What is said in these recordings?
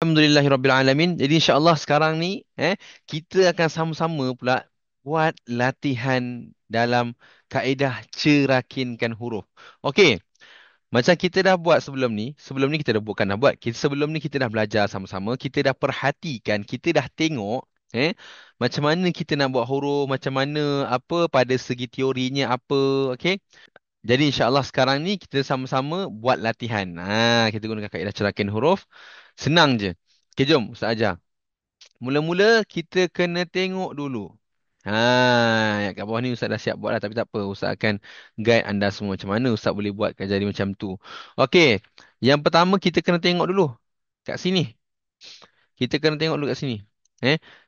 Alhamdulillahirrabbilalamin. Jadi insya-Allah sekarang ni kita akan sama-sama pula buat latihan dalam kaedah cerakinkan huruf. Okey, macam kita dah buat sebelum ni kita dah bukan dah buat. Sebelum ni kita dah belajar sama-sama, kita dah perhatikan, kita dah tengok macam mana kita nak buat huruf, macam mana apa pada segi teorinya apa, okey? Jadi insya-Allah sekarang ni kita sama-sama buat latihan. Kita gunakan kaedah cerakin huruf. Senang je. Okey, jom Ustaz ajar. Mula-mula kita kena tengok dulu. Yang kat bawah ni Ustaz dah siap buat lah. Tapi tak apa. Ustaz akan guide anda semua macam mana Ustaz boleh buat jadi macam tu. Okey. Yang pertama kita kena tengok dulu. Kat sini. Kita kena tengok dulu kat sini.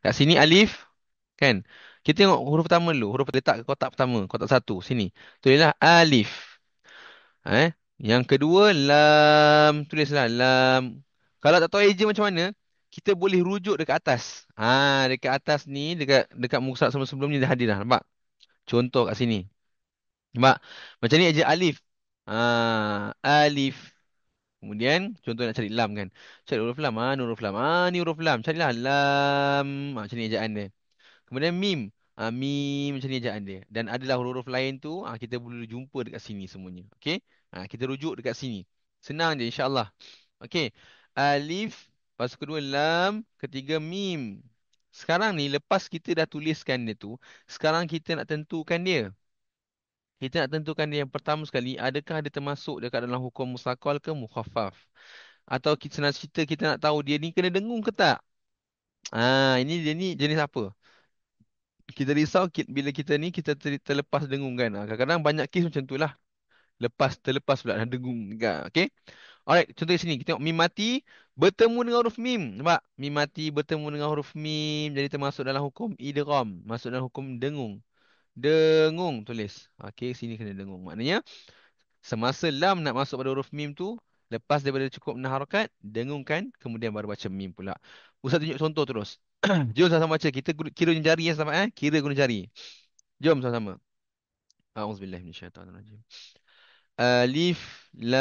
Kat sini alif. Kan? Kita tengok huruf pertama dulu. Huruf letak ke kotak pertama. Kotak satu. Sini. Tulislah alif. Yang kedua lam. Tulislah lam. Kalau tak tahu eja macam mana, kita boleh rujuk dekat atas. Dekat atas ni, dekat muka surat sebelum ni dah ada dah. Nampak? Contoh kat sini. Nampak? Macam ni eja alif. Alif. Kemudian contoh nak cari lam kan. Cari huruf lam. Mana huruf lam? Ni huruf lam. Carilah lam. Macam ni ejaan dia. Kemudian mim. Mim macam ni ejaan dia. Dan adalah huruf-huruf lain tu, kita boleh jumpa dekat sini semuanya. Okey? Kita rujuk dekat sini. Senang je insya-Allah. Okey. Alif, lepas kedua lam, ketiga mim. Sekarang ni lepas kita dah tuliskan dia tu, sekarang kita nak tentukan dia. Kita nak tentukan dia yang pertama sekali, adakah dia termasuk dekat dalam hukum musakal ke mukhaffaf? Atau kita senang cerita kita nak tahu dia ni kena dengung ke tak? Ini dia ni jenis apa? Kita risau bila kita ni kita terlepas dengung kan. Kadang-kadang banyak kes macam tu lah. Terlepas pula dah dengung kan. Okay. Alright, contoh di sini. Kita tengok mim mati bertemu dengan huruf mim. Nampak? Mim mati bertemu dengan huruf mim. Jadi termasuk dalam hukum idgham. Masuk dalam hukum dengung. Dengung tulis. Okay, sini kena dengung. Maknanya semasa lam nak masuk pada huruf mim tu, lepas daripada cukup 6 harakat, dengungkan, kemudian baru baca mim pula. Ustaz tunjuk contoh terus. Jom sama-sama baca. Kita kira guna jari ya sama Kira guna jari. Jom sama-sama. Auzubillahi minasyaitonirrajim. Alif lam.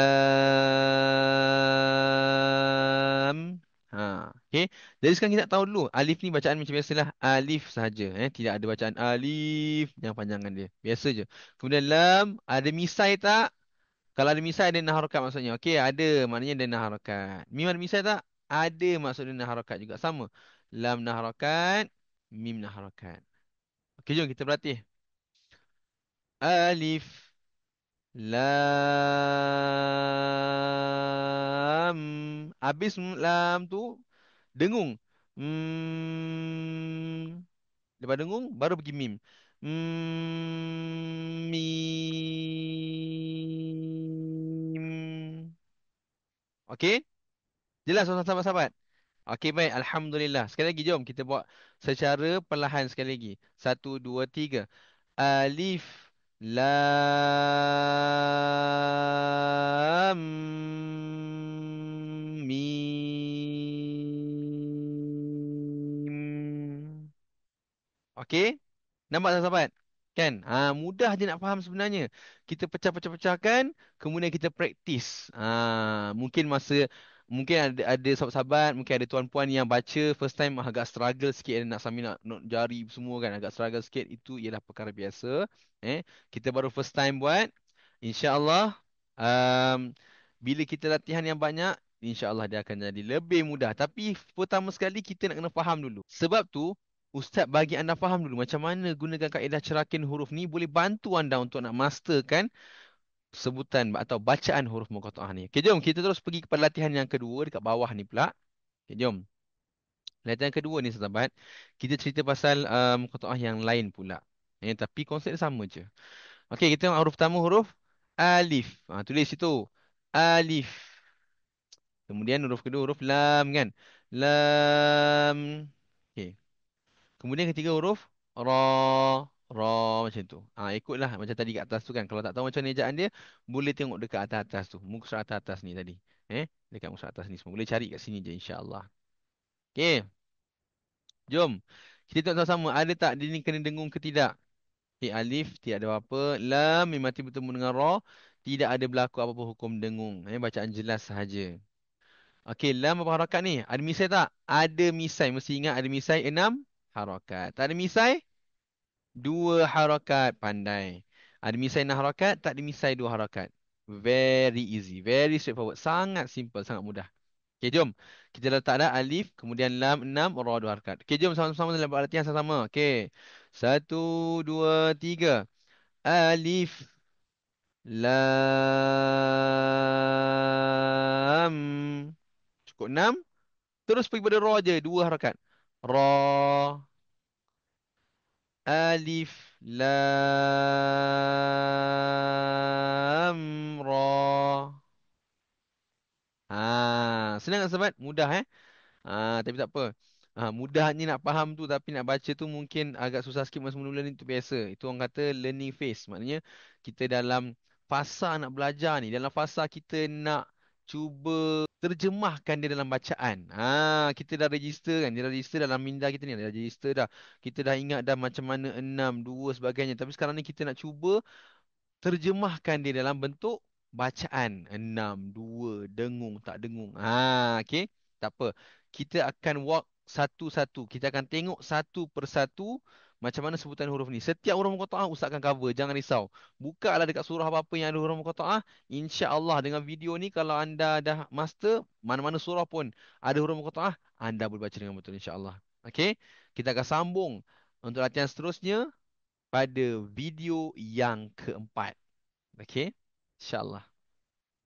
Okey. Jadi sekarang kita nak tahu dulu. Alif ni bacaan macam biasalah. Alif sahaja. Tidak ada bacaan alif yang panjangan dia. Biasa je. Kemudian lam. Ada misai tak? Kalau ada misai ada enam harakat maksudnya. Okey, ada. Maknanya ada enam harakat. Mim ada misai tak? Ada maksudnya enam harakat juga. Sama. Lam enam harakat. Mim enam harakat. Okey, jom kita berlatih. Alif. Lam. Habis lam tu dengung. Lepas dengung baru pergi mim. Mim. Okey? Jelas sahabat-sahabat? Okey baik, alhamdulillah. Sekali lagi jom kita buat secara perlahan sekali lagi. Satu, dua, tiga. Alif lam mim. Okey? Nampak tak sahabat? Kan? Mudah je nak faham sebenarnya. Kita pecah-pecah-pecahkan, kemudian kita praktis. Mungkin ada sahabat-sahabat, mungkin ada tuan-puan yang baca first time agak struggle sikit nak sambil nak jari semua kan, agak struggle sikit. Itu ialah perkara biasa. Kita baru first time buat. InsyaAllah, um, bila kita latihan yang banyak, InsyaAllah dia akan jadi lebih mudah. Tapi pertama sekali kita nak kena faham dulu. Sebab tu, Ustaz bagi anda faham dulu macam mana gunakan kaedah cerakin huruf ni boleh bantu anda untuk nak masterkan sebutan atau bacaan huruf muqatta'ah ni. Okey, jom kita terus pergi kepada latihan yang kedua dekat bawah ni pula. Okey, jom. Latihan kedua ni sahabat, kita cerita pasal muqatta'ah yang lain pula. Tapi konsep dia sama je. Okey, kita tengok huruf pertama huruf alif. Tulis situ. Alif. Kemudian huruf kedua huruf lam kan. Lam. Okey. Kemudian ketiga huruf ra, ra macam tu. Ikutlah macam tadi kat atas tu kan. Kalau tak tahu macam mana ejaan dia, boleh tengok dekat atas-atas tu. Muka surat atas-atas ni tadi. Dekat muka surat atas ni semua. Boleh cari kat sini je insya-Allah. Okey, jom. Kita tengok sama-sama ada tak dia ni kena dengung ke tidak. Okey, alif tidak ada apa-apa. Lam mim mati bertemu dengan ra, tidak ada berlaku apa-apa hukum dengung. Bacaan jelas sahaja. Okey, lam berapa harakat ni? Ada misai tak? Ada misai. Mesti ingat ada misai 6 harakat. Tak ada misai? 2 harakat. Pandai. Ada misai 6 harakat, tak ada misai 2 harakat. Very easy. Very straightforward. Sangat simple, sangat mudah. Okey, jom. Kita letak dah alif, kemudian lam 6, ra 2 harakat. Okey, jom sama-sama dalam buat latihan sama-sama. Okey. 1, 2, 3. Alif, lam. Cukup 6. Terus pergi pada ra je, 2 harakat. Ra, alif, lam, ra. Senang tak sahabat? Mudah tapi tak apa. Mudah ni nak faham tu tapi nak baca tu mungkin agak susah sikit masa mula-mula ni tu biasa. Itu orang kata learning phase. Maknanya kita dalam fasa nak belajar ni, dalam fasa kita nak cuba terjemahkan dia dalam bacaan. Kita dah register kan, dia dah register dalam minda kita ni, dah register dah. Kita dah ingat dah macam mana enam, dua sebagainya. Tapi sekarang ni kita nak cuba terjemahkan dia dalam bentuk bacaan. Enam, dua, dengung, tak dengung. Okey. Tak apa. Kita akan walk satu-satu. Kita akan tengok satu persatu macam mana sebutan huruf ni. Setiap huruf muqatta'ah Ustaz akan cover. Jangan risau. Buka lah dekat surah apa-apa yang ada huruf muqatta'ah. InsyaAllah dengan video ni kalau anda dah master, mana-mana surah pun ada huruf muqatta'ah, anda boleh baca dengan betul insyaAllah. Okey. Kita akan sambung untuk latihan seterusnya pada video yang keempat. Okey, InsyaAllah.